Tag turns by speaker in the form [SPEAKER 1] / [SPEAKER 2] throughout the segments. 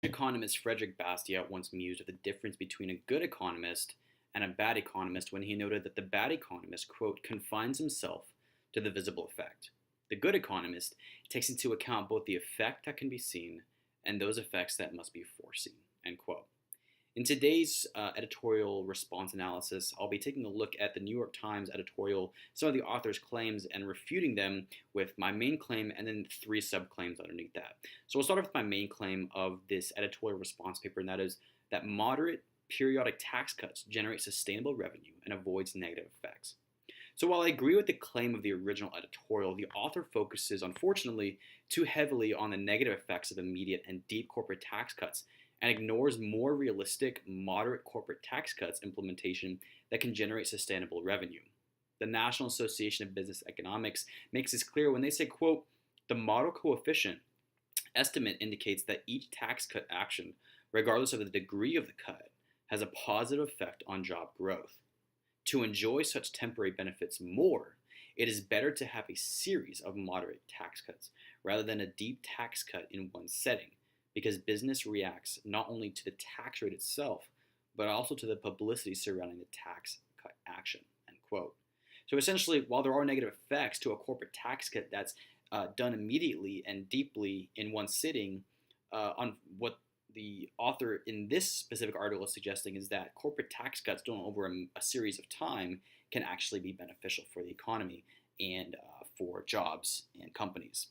[SPEAKER 1] Economist Frederick Bastiat once mused of the difference between a good economist and a bad economist when he noted that the bad economist, quote, confines himself to the visible effect. The good economist takes into account both the effect that can be seen and those effects that must be foreseen, end quote. In today's editorial response analysis, I'll be taking a look at the New York Times editorial, some of the author's claims, and refuting them with my main claim and then three subclaims underneath that. So we'll start off with my main claim of this editorial response paper, and that is that moderate periodic tax cuts generate sustainable revenue and avoids negative effects. So while I agree with the claim of the original editorial, the author focuses, unfortunately, too heavily on the negative effects of immediate and deep corporate tax cuts and ignores more realistic, moderate corporate tax cuts implementation that can generate sustainable revenue. The National Association of Business Economics makes this clear when they say, quote, the model coefficient estimate indicates that each tax cut action, regardless of the degree of the cut, has a positive effect on job growth. To enjoy such temporary benefits more, it is better to have a series of moderate tax cuts rather than a deep tax cut in one setting, because business reacts not only to the tax rate itself, but also to the publicity surrounding the tax cut action, end quote. So essentially, while there are negative effects to a corporate tax cut that's done immediately and deeply in one sitting, on what the author in this specific article is suggesting is that corporate tax cuts done over a series of time can actually be beneficial for the economy and for jobs and companies.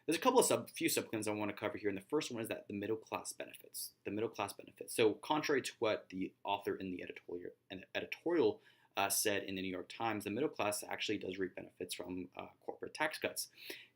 [SPEAKER 1] There's a couple of few subclaims I want to cover here, and the first one is that the middle class benefits. The middle class benefits. So contrary to what the author in the editorial said in the New York Times, the middle class actually does reap benefits from corporate tax cuts.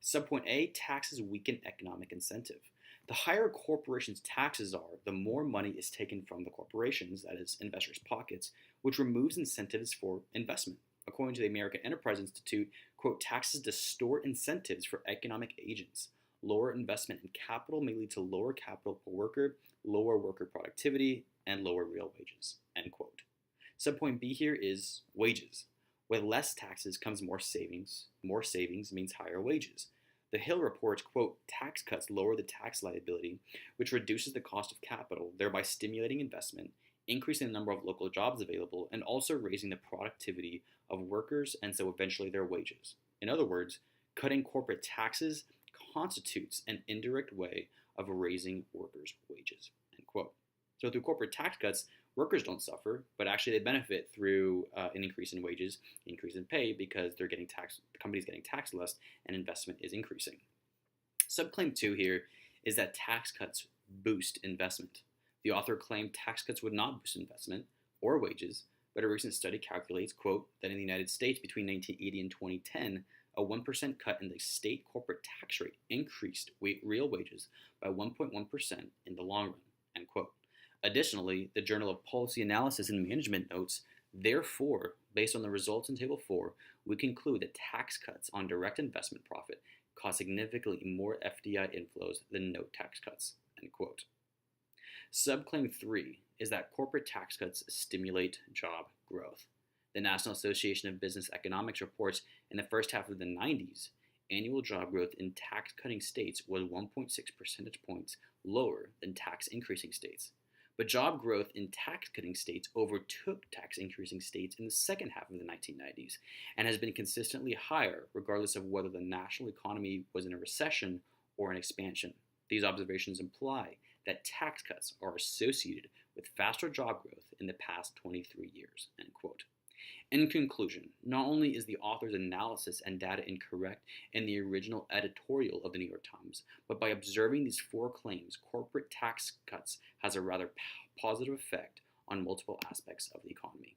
[SPEAKER 1] Subpoint A, taxes weaken economic incentive. The higher corporations' taxes are, the more money is taken from the corporations, that is, investors' pockets, which removes incentives for investment. According to the American Enterprise Institute, quote, taxes distort incentives for economic agents. Lower investment in capital may lead to lower capital per worker, lower worker productivity, and lower real wages, end quote. Subpoint B here is wages. With less taxes comes more savings. More savings means higher wages. The Hill reports, quote, tax cuts lower the tax liability, which reduces the cost of capital, thereby stimulating investment, increasing the number of local jobs available, and also raising the productivity of workers and so eventually their wages. In other words, cutting corporate taxes constitutes an indirect way of raising workers' wages, end quote. So through corporate tax cuts, workers don't suffer, but actually they benefit through an increase in wages, increase in pay, because they're getting taxed, the company's getting taxed less, and investment is increasing. Subclaim 2 here is that tax cuts boost investment. The author claimed tax cuts would not boost investment or wages, but a recent study calculates, quote, that in the United States between 1980 and 2010, a 1% cut in the state corporate tax rate increased real wages by 1.1% in the long run, end quote. Additionally, the Journal of Policy Analysis and Management notes, therefore, based on the results in Table 4, we conclude that tax cuts on direct investment profit cause significantly more FDI inflows than no tax cuts, end quote. Subclaim 3 is that corporate tax cuts stimulate job growth. The National Association of Business Economics reports in the first half of the 90s, annual job growth in tax-cutting states was 1.6 percentage points lower than tax-increasing states. But job growth in tax-cutting states overtook tax-increasing states in the second half of the 1990s and has been consistently higher regardless of whether the national economy was in a recession or an expansion. These observations imply that tax cuts are associated with faster job growth in the past 23 years, end quote. In conclusion, not only is the author's analysis and data incorrect in the original editorial of the New York Times, but by observing these four claims, corporate tax cuts has a rather positive effect on multiple aspects of the economy.